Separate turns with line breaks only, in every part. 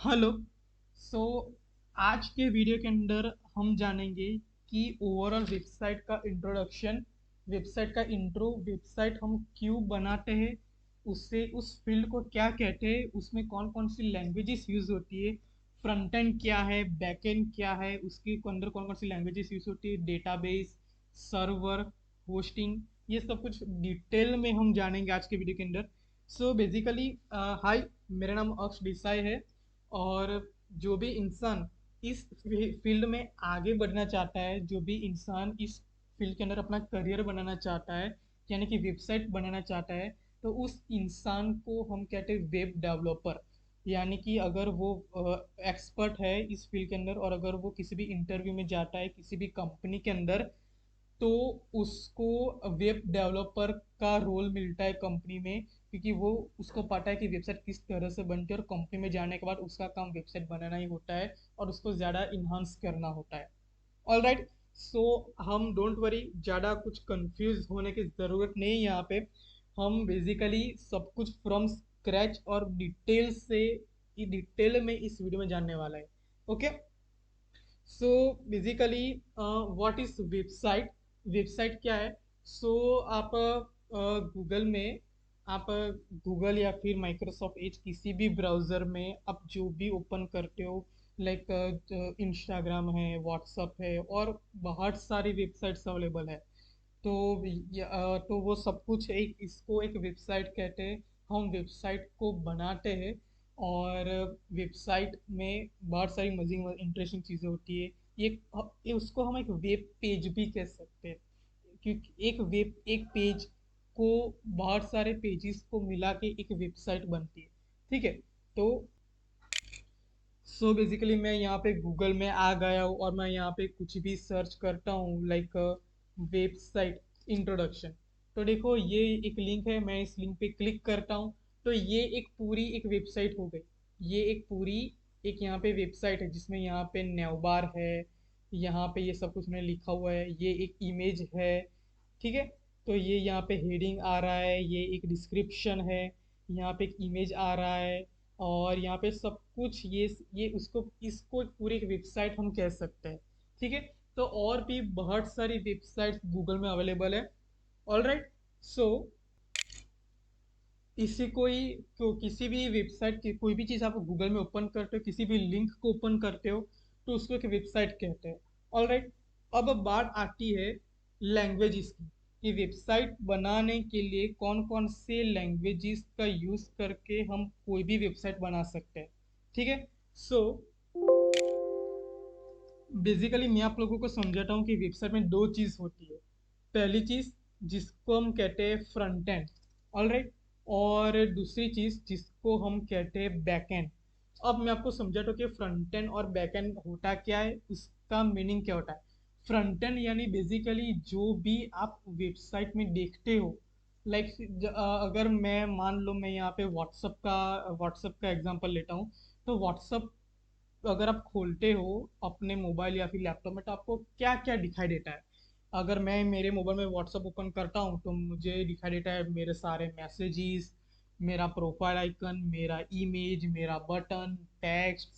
Hello. सो आज के video के अंदर हम जानेंगे कि ओवरऑल वेबसाइट का इंट्रोडक्शन, वेबसाइट का इंट्रो, वेबसाइट हम क्यों बनाते हैं, उससे उस फील्ड को क्या कहते हैं, उसमें कौन कौन सी लैंग्वेजेस यूज़ होती है, फ्रंट एंड क्या है, बैक एंड क्या है, उसके अंदर कौन कौन सी लैंग्वेजेस यूज़ होती है, डेटाबेस, सर्वर, होस्टिंग, ये सब कुछ डिटेल में हम जानेंगे आज के वीडियो के अंदर। सो बेसिकली हाय, मेरा नाम अक्ष देसाई है। और जो भी इंसान इस फील्ड में आगे बढ़ना चाहता है, जो भी इंसान इस फील्ड के अंदर अपना करियर बनाना चाहता है, यानी कि वेबसाइट बनाना चाहता है, तो उस इंसान को हम कहते हैं वेब डेवलपर। यानी कि अगर वो एक्सपर्ट है इस फील्ड के अंदर, और अगर वो किसी भी इंटरव्यू में जाता है किसी भी कंपनी के अंदर, तो उसको वेब डेवलपर का रोल मिलता है कंपनी में, क्योंकि वो उसको पता है कि वेबसाइट किस तरह से बनती है, और कंपनी में जाने के बाद उसका काम वेबसाइट बनाना ही होता है और उसको ज़्यादा इन्हांस करना होता है। All right. सो हम डोंट वरी, ज़्यादा कुछ कंफ्यूज होने की ज़रूरत नहीं है यहाँ पे। हम बेसिकली सब कुछ फ्रॉम स्क्रैच और डिटेल से डिटेल में इस वीडियो में जानने वाला है। Okay. So basically what is website, website क्या है? सो आप गूगल में, आप गूगल या फिर माइक्रोसॉफ्ट एज किसी भी ब्राउज़र में आप जो भी ओपन करते हो, लाइक इंस्टाग्राम है, व्हाट्सअप है, और बहुत सारी वेबसाइट्स अवेलेबल है। तो तो वो सब कुछ एक, इसको एक वेबसाइट कहते हैं। हम वेबसाइट को बनाते हैं, और वेबसाइट में बहुत सारी मज़े इंटरेस्टिंग चीज़ें होती है। ये उसको हम एक वेब पेज भी कह सकते हैं, क्योंकि एक पेज को, बहुत सारे पेजेस को मिला के एक वेबसाइट बनती है। ठीक है। तो सो बेसिकली मैं यहाँ पे गूगल में आ गया हूँ, और मैं यहाँ पे कुछ भी सर्च करता हूँ, लाइक वेबसाइट इंट्रोडक्शन। तो देखो, ये एक लिंक है, मैं इस लिंक पे क्लिक करता हूँ, तो ये एक पूरी एक वेबसाइट हो गई। ये एक पूरी एक यहाँ पे वेबसाइट है, जिसमें यहाँ पे नेवबार है, यहाँ पे ये सब कुछ मैंने लिखा हुआ है, ये एक इमेज है। ठीक है। तो ये यहाँ पे हेडिंग आ रहा है, ये एक डिस्क्रिप्शन है, यहाँ पे एक इमेज आ रहा है, और यहाँ पे सब कुछ, ये उसको, इसको एक पूरी एक वेबसाइट हम कह सकते हैं। ठीक है। तो और भी बहुत सारी वेबसाइट्स गूगल में अवेलेबल है। All right. सो इसी कोई, तो किसी भी वेबसाइट की कोई भी चीज़ आप गूगल में ओपन करते हो, किसी भी लिंक को ओपन करते हो, तो उसको एक वेबसाइट कहते हैं। All right. अब बात आती है लैंग्वेजेस की, कि वेबसाइट बनाने के लिए कौन कौन से लैंग्वेजेस का यूज़ करके हम कोई भी वेबसाइट बना सकते हैं। ठीक है। सो बेसिकली मैं आप लोगों को समझाता हूँ कि वेबसाइट में दो चीज़ होती है। पहली चीज़, जिसको हम कहते हैं फ्रंट एंड। All right. और दूसरी चीज़ जिसको हम कहते हैं बैक एंड। अब मैं आपको समझाता हूँ कि फ्रंट एंड और बैक एंड होता क्या है, उसका मीनिंग क्या होता है। फ्रंट एंड यानी बेसिकली जो भी आप वेबसाइट में देखते हो, लाइक अगर मैं मान लो, मैं यहाँ पे व्हाट्सअप का एग्जांपल लेता हूँ। तो व्हाट्सअप अगर आप खोलते हो अपने मोबाइल या फिर लैपटॉप में, तो आपको क्या क्या दिखाई देता है? अगर मैं मेरे मोबाइल में व्हाट्सअप ओपन करता हूँ, तो मुझे दिखाई देता है मेरे सारे मैसेजेस, मेरा प्रोफाइल आइकन, मेरा इमेज, मेरा बटन, टेक्स्ट,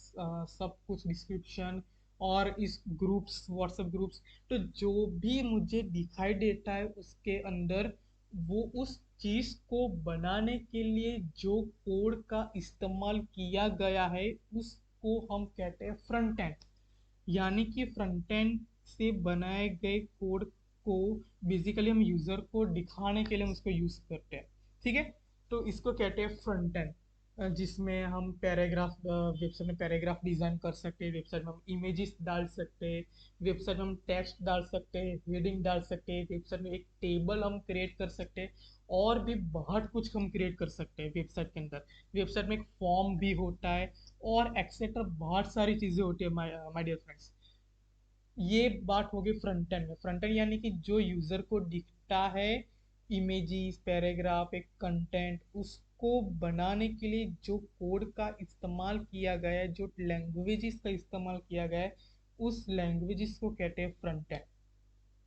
सब कुछ डिस्क्रिप्शन, और इस ग्रुप्स, व्हाट्सएप ग्रुप्स। तो जो भी मुझे दिखाई देता है उसके अंदर, वो उस चीज़ को बनाने के लिए जो कोड का इस्तेमाल किया गया है, उसको हम कहते हैं फ्रंट एंड। यानी कि फ्रंट एंड से बनाए गए कोड को बेसिकली हम यूज़र को दिखाने के लिए हम उसको यूज़ करते हैं। ठीक है। तो इसको कहते हैं फ्रंट एंड, जिसमें हम पैराग्राफ, वेबसाइट में पैराग्राफ डिज़ाइन कर सकते हैं, वेबसाइट में हम इमेजेस डाल सकते हैं, वेबसाइट में हम टेक्स्ट डाल सकते हैं, हेडिंग डाल सकते हैं, वेबसाइट में एक टेबल हम क्रिएट कर सकते हैं, और भी बहुत कुछ हम क्रिएट कर सकते हैं वेबसाइट के अंदर। वेबसाइट में एक फॉर्म भी होता है, और एक्सेट्रा बहुत सारी चीज़ें होती है माय डियर फ्रेंड्स। ये बात होगी फ्रंट एंड में। फ्रंट एंड यानी कि जो यूज़र को दिखता है, इमेजेस, पैराग्राफ, एक कंटेंट, उसको बनाने के लिए जो कोड का इस्तेमाल किया गया है, जो लैंग्वेजेस का इस्तेमाल किया गया है, उस लैंग्वेजेस को कहते हैं फ्रंट एंड।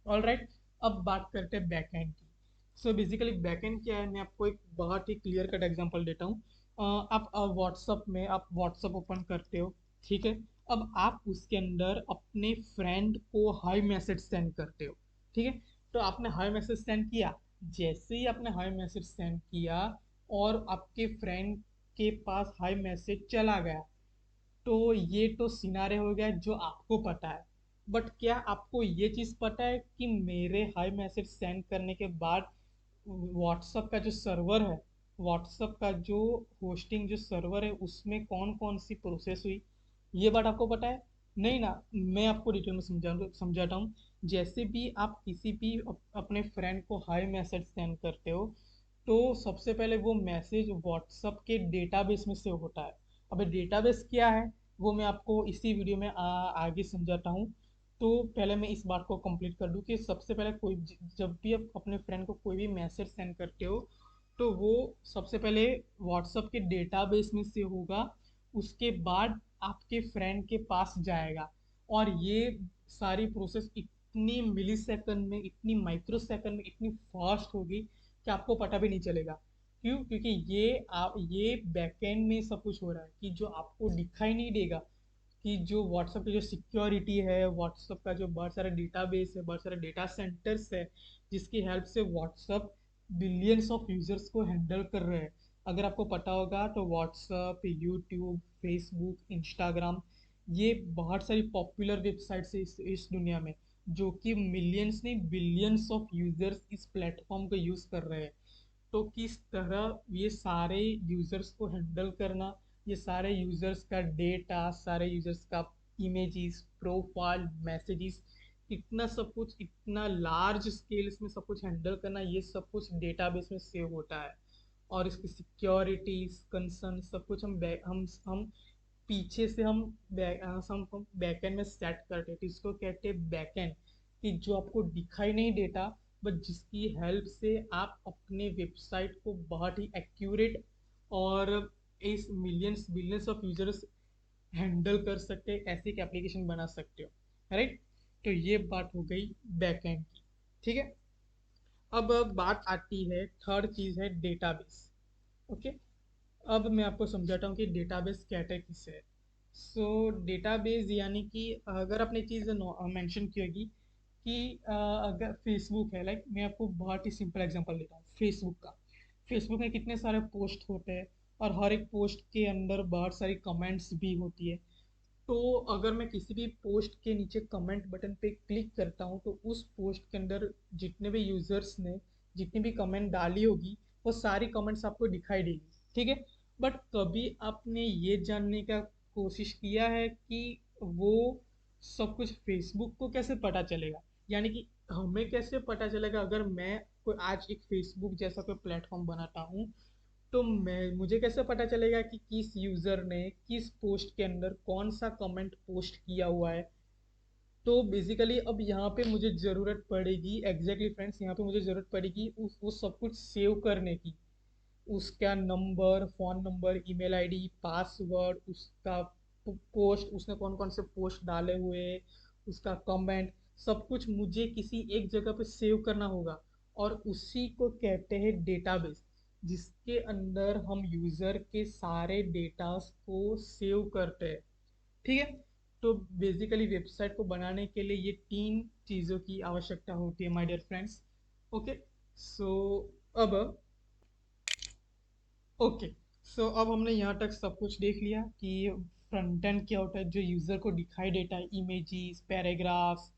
All right. अब बात करते हैं बैकएंड की। सो बेसिकली बैकएंड क्या है, मैं आपको एक बहुत ही क्लियर कट एग्जांपल देता हूँ। आप व्हाट्सअप में आप व्हाट्सअप ओपन करते हो, ठीक है। अब आप उसके अंदर अपने फ्रेंड को हाई मैसेज सेंड करते हो, ठीक है। तो आपने हाई मैसेज सेंड किया, जैसे ही आपने हाई मैसेज सेंड किया और आपके फ्रेंड के पास हाई मैसेज चला गया, तो ये तो सिनारे हो गया जो आपको पता है। बट क्या आपको ये चीज़ पता है कि मेरे हाई मैसेज सेंड करने के बाद व्हाट्सअप का जो सर्वर है, व्हाट्सअप का जो होस्टिंग जो सर्वर है, उसमें कौन कौन सी प्रोसेस हुई, ये बात आपको पता है? नहीं ना। मैं आपको डिटेल में समझाता हूँ। जैसे भी आप किसी भी अपने फ्रेंड को हाई मैसेज सेंड करते हो, तो सबसे पहले वो मैसेज व्हाट्सअप के डेटाबेस में सेव होता है। अब डेटाबेस क्या है, वो मैं आपको इसी वीडियो में आगे समझाता हूँ। तो पहले मैं इस बात को कंप्लीट कर दूं कि सबसे पहले जब भी आप अपने फ्रेंड को कोई भी मैसेज सेंड करते हो, तो वो सबसे पहले व्हाट्सएप के डेटाबेस में से होगा, उसके बाद आपके फ्रेंड के पास जाएगा। और ये सारी प्रोसेस इतनी मिली सेकंड में, इतनी माइक्रो सेकंड में, इतनी फास्ट होगी कि आपको पता भी नहीं चलेगा। क्यों? क्योंकि ये बैकएंड में सब कुछ हो रहा है कि जो आपको दिखाई नहीं देगा, कि जो व्हाट्सएप की जो सिक्योरिटी है, व्हाट्सएप का जो बहुत सारा डेटाबेस है, बहुत सारे डेटा सेंटर्स है, जिसकी हेल्प से व्हाट्सएप बिलियंस ऑफ यूजर्स को हैंडल कर रहे हैं। अगर आपको पता होगा तो व्हाट्सएप, यूट्यूब, फेसबुक, इंस्टाग्राम, ये बहुत सारी पॉपुलर वेबसाइट्स है इस दुनिया में, जो कि मिलियंस नहीं बिलियंस ऑफ यूजर्स इस प्लेटफॉर्म को यूज़ कर रहे हैं। तो किस तरह ये सारे यूजर्स को हैंडल करना, ये सारे यूजर्स का डेटा, सारे यूजर्स का इमेजेस, प्रोफाइल, मैसेजेस, इतना सब कुछ, इतना लार्ज स्केल्स में सब कुछ हैंडल करना, ये सब कुछ डेटाबेस में सेव होता है। और इसकी सिक्योरिटीज कंसर्न सब कुछ हम पीछे से हम बैकएंड में सेट करते हैं। तो इसको कहते हैं बैकएंड, कि जो आपको दिखाई नहीं देता, बट जिसकी हेल्प से आप अपने वेबसाइट को बहुत ही एक्यूरेट और इस millions billions of users handle कर सकते हैं, ऐसी एक एप्लीकेशन बना सकते हो, राइट। तो ये बात हो गई बैकएंड की, ठीक है। अब बात आती है, थर्ड चीज है डेटाबेस। ओके। अब मैं आपको समझाता हूँ कि डेटाबेस कहते किसे है। सो डेटाबेस यानी कि अगर आपने चीज़ मेंशन की होगी कि अगर फेसबुक है, लाइक मैं आपको बहुत ही सिंपल एग्जांपल देता हूँ फेसबुक का। फेसबुक में कितने सारे पोस्ट होते हैं, और हर एक पोस्ट के अंदर बहुत सारी कमेंट्स भी होती है। तो अगर मैं किसी भी पोस्ट के नीचे कमेंट बटन पे क्लिक करता हूँ, तो उस पोस्ट के अंदर जितने भी यूजर्स ने जितनी भी कमेंट डाली होगी, वो सारी कमेंट्स आपको दिखाई देगी, ठीक है। बट कभी आपने ये जानने का कोशिश किया है कि वो सब कुछ फेसबुक को कैसे पता चलेगा? यानी कि हमें कैसे पता चलेगा, अगर मैं कोई आज एक फेसबुक जैसा कोई प्लेटफॉर्म बनाता हूँ, तो मैं मुझे कैसे पता चलेगा कि किस यूजर ने किस पोस्ट के अंदर कौन सा कमेंट पोस्ट किया हुआ है? तो बेसिकली अब यहाँ पे मुझे ज़रूरत पड़ेगी, एग्जैक्टली फ्रेंड्स, यहाँ पे मुझे ज़रूरत पड़ेगी वो सब कुछ सेव करने की। उसका number, phone number, email ID, password, उसका पोस्ट, उसने कौन कौन से पोस्ट डाले हुए, उसका कमेंट, सब कुछ मुझे किसी एक जगह पे सेव करना होगा। और उसी को कहते हैं डेटाबेस, जिसके अंदर हम यूज़र के सारे डेटास को सेव करते हैं, ठीक है। तो बेसिकली वेबसाइट को बनाने के लिए ये तीन चीज़ों की आवश्यकता होती है, माय डियर फ्रेंड्स। ओके। सो अब ओके सो अब हमने यहाँ तक सब कुछ देख लिया कि फ्रंट एंड क्या होता है, जो यूज़र को दिखाई देता है, इमेजेस, पैराग्राफ्स,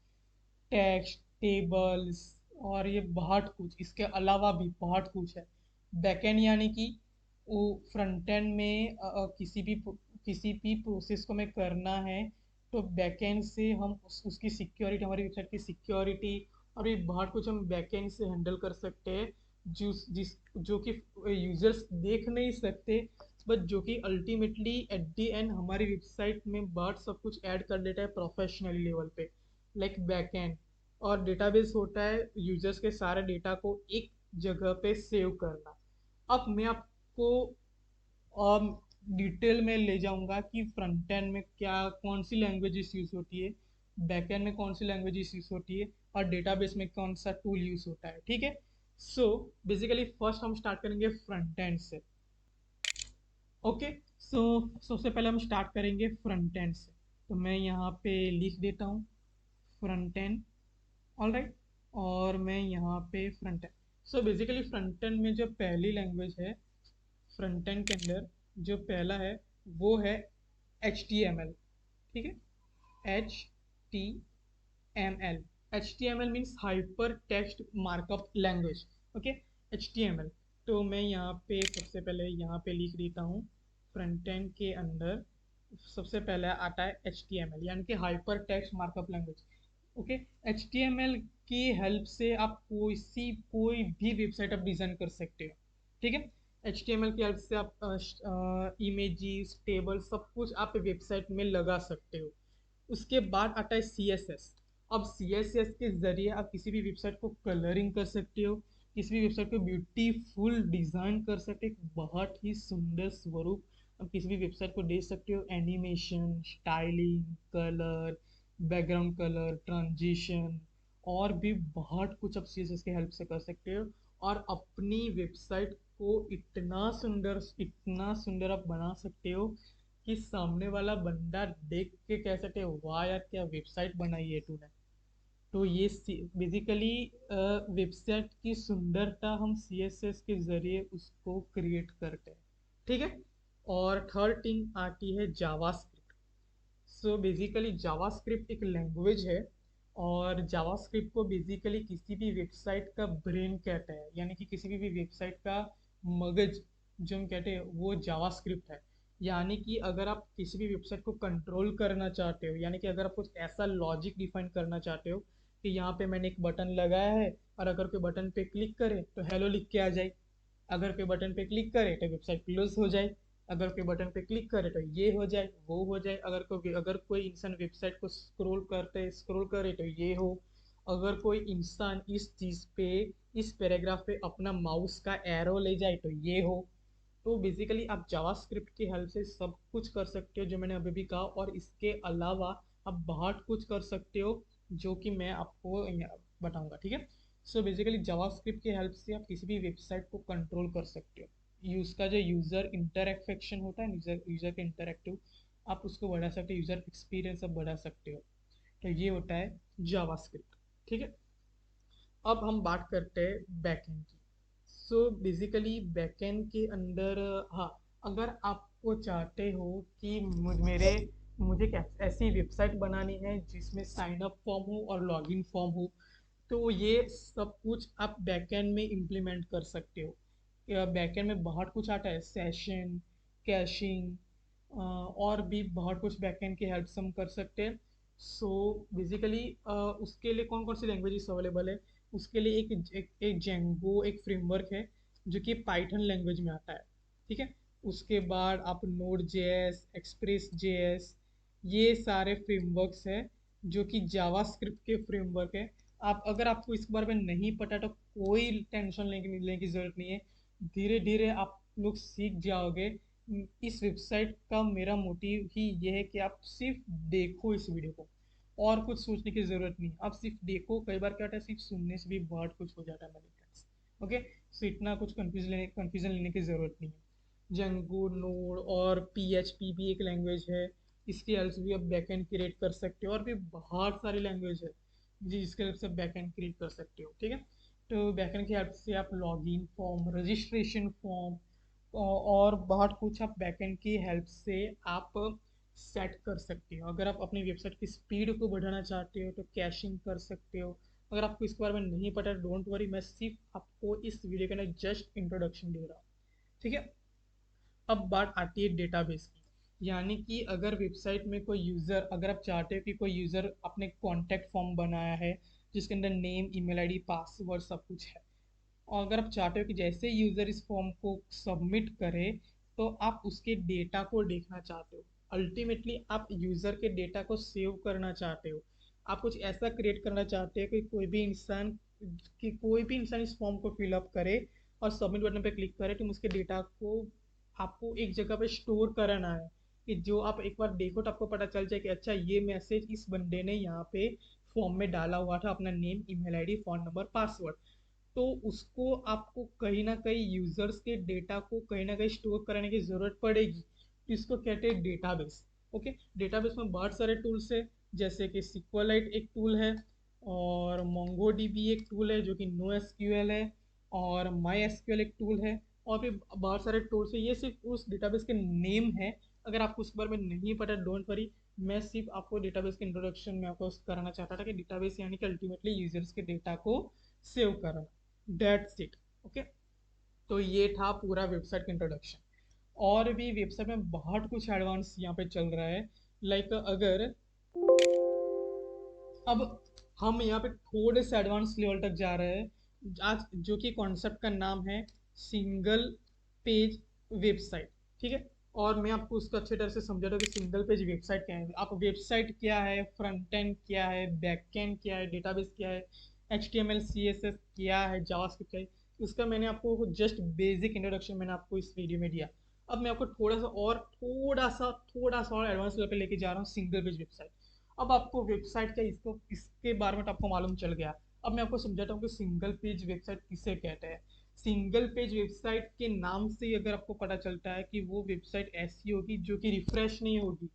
टेक्स्ट, टेबल्स, और ये बहुत कुछ, इसके अलावा भी बहुत कुछ है। बैकएंड यानी कि वो फ्रंट एंड में किसी भी प्रोसेस को हमें करना है, तो बैकएंड से हम उसकी सिक्योरिटी, हमारी वेबसाइट की सिक्योरिटी, और ये बहुत कुछ हम बैकएंड से हैंडल कर सकते हैं, जो कि यूजर्स देख नहीं सकते, बट जो कि अल्टीमेटली एट द एंड हमारी वेबसाइट में बहुत सब कुछ ऐड कर देता है प्रोफेशनली लेवल पे, लाइक बैकएंड। और डेटाबेस होता है यूजर्स के सारे डेटा को एक जगह पे सेव करना। अब मैं आपको डिटेल में ले जाऊंगा कि फ्रंट एंड में क्या कौन सी लैंग्वेजेस यूज होती है, बैक एंड में कौन सी लैंग्वेजेस यूज होती है, और डेटाबेस में कौन सा टूल यूज होता है, ठीक है। सो बेसिकली फर्स्ट हम स्टार्ट करेंगे फ्रंट एंड से। ओके। सो सबसे पहले हम स्टार्ट करेंगे फ्रंट एंड से। तो मैं यहाँ पे लिख देता हूँ फ्रंट एंड। All right. और मैं यहाँ पे front end. So basically front end में जो पहली लैंग्वेज है फ्रंट एंड के अंदर, जो पहला है वो है HTML। ठीक है, HTML। HTML means hyper text markup language. Okay, HTML। तो मैं यहाँ पे सबसे पहले यहाँ पे लिख देता हूँ फ्रंट एंड के अंदर सबसे पहले आता है HTML यानी कि hyper text markup language. Okay, HTML की हेल्प से आप कोई भी वेबसाइट आप डिज़ाइन कर सकते हो। ठीक है, HTML की हेल्प से आप इमेजेस टेबल सब कुछ आप वेबसाइट में लगा सकते हो। उसके बाद आता है CSS। अब CSS के ज़रिए आप किसी भी वेबसाइट को कलरिंग कर सकते हो, किसी भी वेबसाइट को ब्यूटीफुल डिज़ाइन कर सकते हो, एक बहुत ही सुंदर स्वरूप आप किसी भी वेबसाइट को दे सकते हो। Animation, styling, colour, background colour, transition और भी बहुत कुछ आप CSS के हेल्प से कर सकते हो। और अपनी वेबसाइट को इतना सुंदर आप बना सकते हो कि सामने वाला बंदा देख के कह सकते हो वाह यार क्या वेबसाइट बनाई है तूने। तो ये बेसिकली वेबसाइट की सुंदरता हम CSS के जरिए उसको क्रिएट करते हैं। ठीक है। और थर्ड थिंग आती है जावास्क्रिप्ट। सो बेसिकली जावास्क्रिप्ट एक लैंग्वेज है और जावास्क्रिप्ट को बेसिकली किसी भी वेबसाइट का ब्रेन कहते हैं, यानी कि किसी भी वेबसाइट का मगज जो हम कहते हैं वो जावास्क्रिप्ट है। यानी कि अगर आप किसी भी वेबसाइट को कंट्रोल करना चाहते हो, यानी कि अगर आप कुछ ऐसा लॉजिक डिफाइन करना चाहते हो कि यहाँ पे मैंने एक बटन लगाया है और अगर कोई बटन पे क्लिक करे तो हेलो लिख के आ जाए, अगर कोई बटन पे क्लिक करे तो वेबसाइट क्लोज हो जाए, अगर कोई बटन पे क्लिक करे तो ये हो जाए वो हो जाए, अगर कोई इंसान वेबसाइट को स्क्रॉल करे तो ये हो, अगर कोई इंसान इस चीज़ पे इस पैराग्राफ पे अपना माउस का एरो ले जाए तो ये हो। तो बेसिकली आप जावास्क्रिप्ट की हेल्प से सब कुछ कर सकते हो जो मैंने अभी भी कहा, और इसके अलावा आप बहुत कुछ कर सकते हो जो कि मैं आपको बताऊंगा। ठीक है। सो बेसिकली जावास्क्रिप्ट की हेल्प से आप किसी भी वेबसाइट को कंट्रोल कर सकते हो। उसका जो यूज़र इंटरेक्शन होता है, यूज़र के इंटरेक्टिव, आप उसको बढ़ा सकते हो, यूज़र एक्सपीरियंस आप बढ़ा सकते हो। तो ये होता है जावास्क्रिप्ट। ठीक है। अब हम बात करते हैं बैकएंड की। सो बेसिकली बैकएंड के अंदर, हाँ, अगर आपको चाहते हो कि मुझे क्या ऐसी वेबसाइट बनानी है जिसमें साइन अप फॉर्म हो और लॉगिन फॉर्म हो, तो ये सब कुछ आप बैकएंड में इम्प्लीमेंट कर सकते हो। बैकएंड में बहुत कुछ आता है, सेशन, कैशिंग और भी बहुत कुछ बैकएंड की हेल्प से हम कर सकते हैं। सो बेसिकली उसके लिए कौन कौन सी लैंग्वेजेस अवेलेबल है, उसके लिए एक जेंगो एक फ्रेमवर्क है जो कि पाइथन लैंग्वेज में आता है। ठीक है। उसके बाद आप नोड जेएस, एक्सप्रेस जेएस, ये सारे फ्रेमवर्क्स हैं जो कि जावास्क्रिप्ट के फ्रेमवर्क है। आप अगर आपको इसके बारे में नहीं पता तो कोई टेंशन लेने की ज़रूरत नहीं है, धीरे धीरे आप लोग सीख जाओगे। इस वेबसाइट का मेरा मोटिव ही ये है कि आप सिर्फ देखो इस वीडियो को, और कुछ सोचने की ज़रूरत नहीं, आप सिर्फ देखो। कई बार क्या होता है सिर्फ सुनने से भी बहुत कुछ हो जाता है मेरे फ्रेंड्स। ओके। सो इतना कुछ कन्फ्यूजन लेने की ज़रूरत नहीं है। जेंगो, नोड और PHP भी एक लैंग्वेज है, इसकी हेल्प से भी आप बैकएंड क्रिएट कर सकते हो, और भी बहुत सारी लैंग्वेज है जिसके हेल्प से बैकएंड क्रिएट कर सकते हो। ठीक है। तो बैकएंड की हेल्प से आप लॉगिन फॉर्म, रजिस्ट्रेशन फॉर्म और बहुत कुछ आप बैकएंड की हेल्प से आप सेट कर सकते हो। अगर आप अपनी वेबसाइट की स्पीड को बढ़ाना चाहते हो तो कैशिंग कर सकते हो। अगर आपको इसके बारे में नहीं पता डोंट वरी, मैं सिर्फ आपको इस वीडियो के अंदर जस्ट इंट्रोडक्शन दे रहा हूँ। ठीक है। अब बात आती है डेटाबेस की, यानी कि अगर वेबसाइट में कोई यूज़र, अगर आप चाहते हो कि कोई यूज़र अपने कॉन्टैक्ट फॉर्म बनाया है जिसके अंदर नेम, ईमेल आईडी, पासवर्ड सब कुछ है, और अगर आप चाहते हो कि जैसे यूज़र इस फॉर्म को सबमिट करे तो आप उसके डेटा को देखना चाहते हो, अल्टीमेटली आप यूज़र के डेटा को सेव करना चाहते हो, आप कुछ ऐसा क्रिएट करना चाहते हो कि कोई भी इंसान इस फॉर्म को फिलअप करे और सबमिट बटन पे क्लिक करे तो उसके डेटा को आपको एक जगह पे स्टोर करना है, कि जो आप एक बार देखो तो आपको पता चल जाए कि अच्छा ये मैसेज इस बंदे ने यहाँ पे फॉर्म में डाला हुआ था, अपना name, email ID, phone number, password. तो उसको आपको कहीं ना कहीं यूजर्स के डेटा को कहीं ना कहीं स्टोर कराने की ज़रूरत पड़ेगी, तो इसको कहते हैं डेटाबेस। ओके, डेटाबेस में बहुत सारे टूल्स है, जैसे कि सिक्वलाइट एक टूल है, और मोंगोडीबी एक टूल है जो कि नो एसक्यूएल है, और माई एसक्यूएल एक टूल है, और भी बहुत सारे टूल्स है। ये सिर्फ उस डेटाबेस के नेम है, अगर आपको उसके बारे में नहीं पता डोंट वरी, मैं सिर्फ आपको डेटाबेस के इंट्रोडक्शन में आपको कराना चाहता था कि डेटाबेस यानी कि अल्टीमेटली यूजर्स के डेटा को सेव करना, दैट्स इट। ओके, तो ये था पूरा वेबसाइट का इंट्रोडक्शन। और भी वेबसाइट में बहुत कुछ एडवांस यहाँ पे चल रहा है, लाइक अगर अब हम यहाँ पे थोड़े से एडवांस लेवल तक जा रहे हैं आज, जो कि कॉन्सेप्ट का नाम है सिंगल पेज वेबसाइट। ठीक है, और मैं आपको उसको अच्छी तरह से समझा रहा हूँ कि सिंगल पेज वेबसाइट क्या है, आप वेबसाइट क्या है, फ्रंट एंड क्या है, बैक एंड क्या है, डेटाबेस क्या है, HTML CSS क्या है, जावास्क्रिप्ट क्या है, उसका मैंने आपको जस्ट बेसिक इंट्रोडक्शन मैंने आपको इस वीडियो में दिया। अब मैं आपको थोड़ा सा और एडवांस लेवल पे लेके जा रहा हूँ सिंगल पेज वेबसाइट। अब आपको वेबसाइट का इसको इसके बारे में तो आपको मालूम चल गया, अब मैं आपको समझाता हूँ कि सिंगल पेज वेबसाइट किसे कहते हैं। सिंगल पेज वेबसाइट के नाम से ही अगर आपको पता चलता है कि वो वेबसाइट ऐसी होगी जो कि रिफ्रेश नहीं होगी,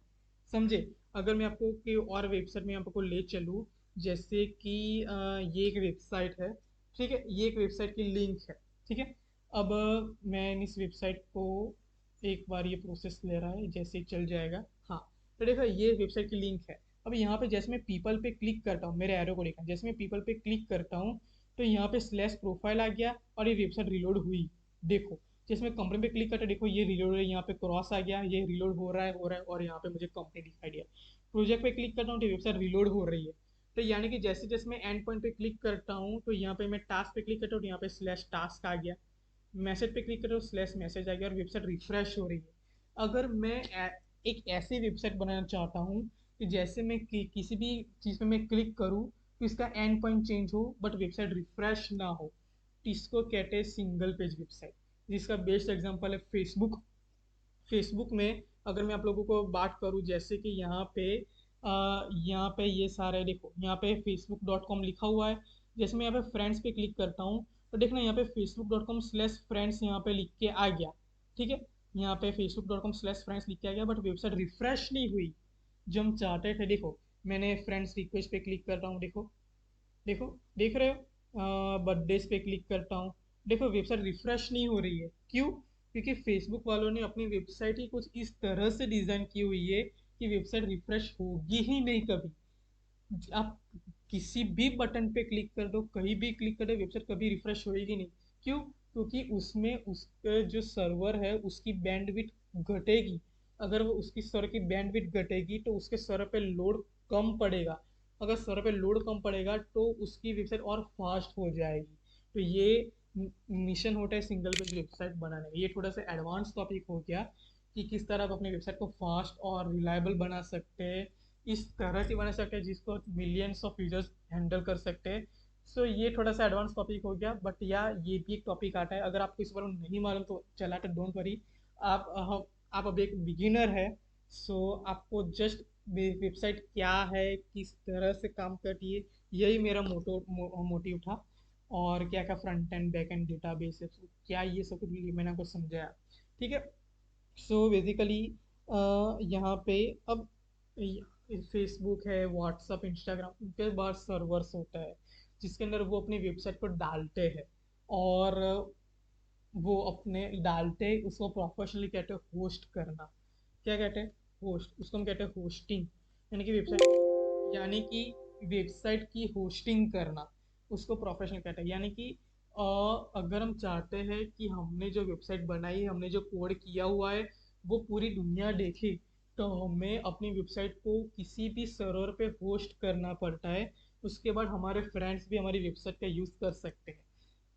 समझे। अगर मैं आपको कोई और वेबसाइट में आपको ले चलूँ, जैसे कि ये एक वेबसाइट है, ठीक है, ये एक वेबसाइट की लिंक है, ठीक है। अब मैं इस वेबसाइट को एक बार, ये प्रोसेस ले रहा है, जैसे ही चल जाएगा। हाँ, तो देखो ये वेबसाइट की लिंक है। अब यहाँ पे जैसे मैं पीपल पे क्लिक करता हूँ, मेरे एरो को देखा, जैसे मैं पीपल पे क्लिक करता हूँ तो यहाँ पे स्लैश प्रोफाइल आ गया और ये वेबसाइट रिलोड हुई। देखो, जैसे मैं कंपनी पे क्लिक करता, देखो ये रिलोड है, यहाँ पे क्रॉस आ गया, ये रिलोड हो रहा है और यहाँ पे मुझे कंपनी दिखाई दिया। प्रोजेक्ट पे क्लिक करता हूँ तो वेबसाइट रिलोड हो रही है। तो यानी कि जैसे जैसे मैं एंड पॉइंट पे क्लिक करता हूँ तो यहाँ पे मैं टास्क पे क्लिक करता हूँ तो यहाँ पे स्लैश टास्क आ गया, मैसेज पे क्लिक करो स्लैश मैसेज आ गया और वेबसाइट रिफ्रेश हो रही है। अगर मैं एक ऐसी वेबसाइट बनाना चाहता हूँ कि जैसे मैं किसी भी चीज़ पे मैं क्लिक करूँ तो इसका एंड पॉइंट चेंज हो बट वेबसाइट रिफ्रेश ना हो, तो इसको कहते हैं सिंगल पेज वेबसाइट। जिसका बेस्ट एग्जांपल है फेसबुक। फेसबुक में अगर मैं आप लोगों को बात करूँ, जैसे कि यहाँ पे ये सारे देखो, यहाँ पे facebook.com लिखा हुआ है। जैसे मैं यहाँ पे फ्रेंड्स पे क्लिक करता हूँ तो देखना यहाँ पे facebook.com/फ्रेंड्स यहाँ पे लिख के आ गया, ठीक है। यहाँ पे facebook.com/फ्रेंड्स लिख के आ गया बट वेबसाइट रिफ्रेश नहीं हुई जो हम चाहते थे। देखो, मैंने फ्रेंड्स रिक्वेस्ट पे क्लिक करता हूँ, देखो देखो, देख रहे हो, बर्थडेज पे क्लिक करता हूँ, देखो वेबसाइट रिफ्रेश नहीं हो रही है। क्यों? क्योंकि फेसबुक वालों ने अपनी वेबसाइट ही कुछ इस तरह से डिज़ाइन की हुई है कि वेबसाइट रिफ्रेश होगी ही नहीं कभी। आप किसी भी बटन पे क्लिक कर दो, कहीं भी क्लिक कर दो, वेबसाइट कभी रिफ्रेश होएगी नहीं। क्यों? क्योंकि उसमें उसका जो सर्वर है उसकी बैंडविड्थ घटेगी। अगर वो उसकी सर्वर की बैंडविड्थ घटेगी तो उसके सर्वर पे लोड कम पड़ेगा, अगर सर्वर पे लोड कम पड़ेगा तो उसकी वेबसाइट और फास्ट हो जाएगी। तो ये मिशन होता है सिंगल पेज वेबसाइट बनाने का। ये थोड़ा सा एडवांस टॉपिक हो गया कि किस तरह आप अपनी वेबसाइट को फास्ट और रिलायबल बना सकते हैं, इस तरह से बना सकते हैं जिसको मिलियंस ऑफ यूजर्स हैंडल कर सकते हैं। सो ये थोड़ा सा एडवांस टॉपिक हो गया, बट या ये भी एक टॉपिक आता है, अगर आपको इस बारे में नहीं मालूम तो चला तो डोंट वरी। आप अब एक बिगिनर है, सो आपको जस्ट वेबसाइट क्या है, किस तरह से काम करती है, यही मेरा मोटिव था। और क्या क्या front end back and database है, so क्या ये सब कुछ मैंने आपको समझाया, ठीक है। सो बेसिकली यहाँ पे अब फेसबुक है, व्हाट्सअप, इंस्टाग्राम, उनके बाद सर्वर्स होता है जिसके अंदर वो अपनी वेबसाइट को डालते हैं, और वो अपने डालते हैं, उसको प्रोफेशनली कहते हैं होस्ट करना। क्या कहते हैं? होस्ट, उसको हम कहते हैं होस्टिंग। यानी कि वेबसाइट की होस्टिंग करना, उसको प्रोफेशनल कहते हैं। यानी कि अगर हम चाहते हैं कि हमने जो वेबसाइट बनाई है, हमने जो कोड किया हुआ है वो पूरी दुनिया देखे, तो हमें अपनी वेबसाइट को किसी भी सर्वर पे होस्ट करना पड़ता है। उसके बाद हमारे फ्रेंड्स भी हमारी वेबसाइट का यूज़ कर सकते हैं,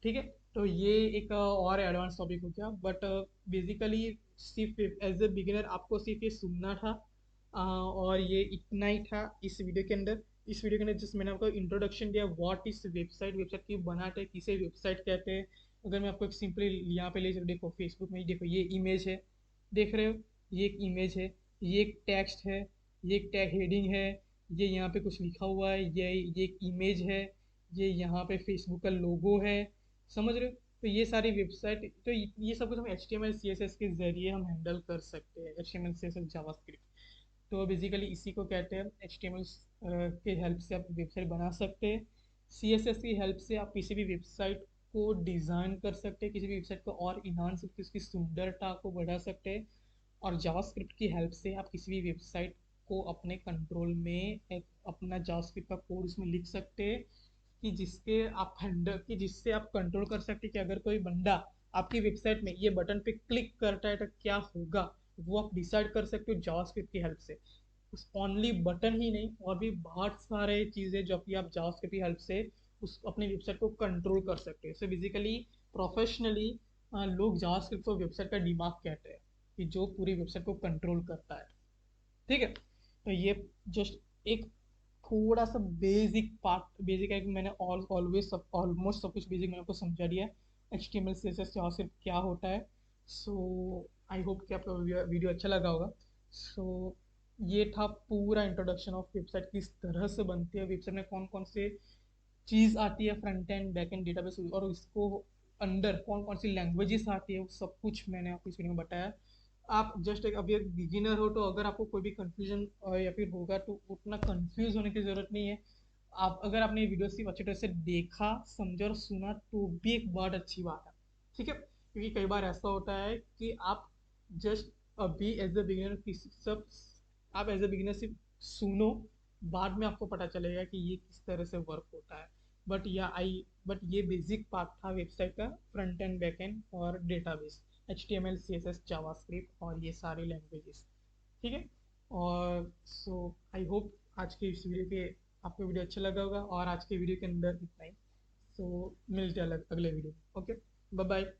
ठीक है। तो ये एक और एडवांस टॉपिक हो गया, बट बेसिकली सिर्फ एज ए बिगिनर आपको सिर्फ ये सुनना था। और ये इतना ही था इस वीडियो के अंदर। इस वीडियो के अंदर जस्ट मैंने आपको इंट्रोडक्शन दिया, व्हाट इज वेबसाइट, वेबसाइट की बनाते हैं, किसे वेबसाइट कहते हैं। अगर मैं आपको एक सिंपली यहाँ पे ले चलूँ, देखो फेसबुक में ही देखो ये इमेज है, देख रहे हो, ये एक इमेज है, ये एक टेक्स्ट है, ये एक टैग हेडिंग है, ये यहाँ पे कुछ लिखा हुआ है, ये एक इमेज है, ये यहाँ पे फेसबुक का लोगो है, समझ रहे हो? तो ये सारी वेबसाइट, तो ये सब कुछ हम H T M L C S S के जरिए हम हैंडल कर सकते हैं, H T M L C S S JavaScript. तो बेसिकली इसी को कहते हैं, एच टी एम एल के हेल्प से आप वेबसाइट बना सकते हैं, सी एस एस की हेल्प से आप किसी भी वेबसाइट को डिज़ाइन कर सकते हैं, किसी भी वेबसाइट को और इन्हांस करके उसकी सुंदरता को बढ़ा सकते हैं। और जावास्क्रिप्ट की हेल्प से आप किसी भी वेबसाइट को अपने कंट्रोल में एक अपना जावास्क्रिप्ट का कोड उसमें लिख सकते हैं, कि जिसके आप हैंडल कि जिससे आप कंट्रोल कर सकते हैं कि अगर कोई बंदा आपकी वेबसाइट में ये बटन पे क्लिक करता है तो क्या होगा, वो आप डिसाइड कर सकते हो जावास्क्रिप्ट की हेल्प से। उस ओनली बटन ही नहीं, और भी बहुत सारे चीज़ें जो कि आप जावास्क्रिप्ट की हेल्प से उस अपनी वेबसाइट को कंट्रोल कर सकते हैं। सो बेसिकली प्रोफेशनली लोग जावास्क्रिप्ट को वेबसाइट का दिमाग कहते हैं, कि जो पूरी वेबसाइट को कंट्रोल करता है। ठीक है, तो ये जस्ट एक थोड़ा सा बेसिक पार्ट, बेसिक है कि मैंने ऑलवेज सब ऑलमोस्ट सब कुछ बेसिक मैंने आपको समझा दिया है, H T M L C S S JavaScript क्या होता है। सो आई होप कि आपको वीडियो अच्छा लगा होगा। सो ये था पूरा इंट्रोडक्शन ऑफ वेबसाइट, किस तरह से बनती है वेबसाइट में, कौन कौन से चीज़ आती है, front end back and database, और इसको अंडर कौन कौन सी लैंग्वेजेस आती है, वो सब कुछ मैंने आपको इस वीडियो में बताया। आप जस्ट एक अभी एक बिगिनर हो, तो अगर आपको कोई भी कंफ्यूजन या फिर होगा तो उतना कंफ्यूज होने की ज़रूरत नहीं है। आप अगर आपने ये वीडियो सिर्फ अच्छी तरह से देखा, समझा और सुना तो भी एक बहुत अच्छी बात है। ठीक है, क्योंकि कई बार ऐसा होता है कि आप जस्ट अभी एज ए बिगिनर किसी सब आप एज ए बिगिनर सिर्फ सुनो, बाद में आपको पता चलेगा कि ये किस तरह से वर्क होता है। बट ये बेसिक पार्ट था वेबसाइट का, फ्रंट एंड बैक एंड और database, H T M L C S S JavaScript और ये सारी लैंग्वेजेस। ठीक है, और सो आई होप आज के इस वीडियो के आपको वीडियो अच्छा लगा होगा, और आज के वीडियो के अंदर इतना ही। सो मिलते हैं अगले वीडियो में। Okay, bye bye.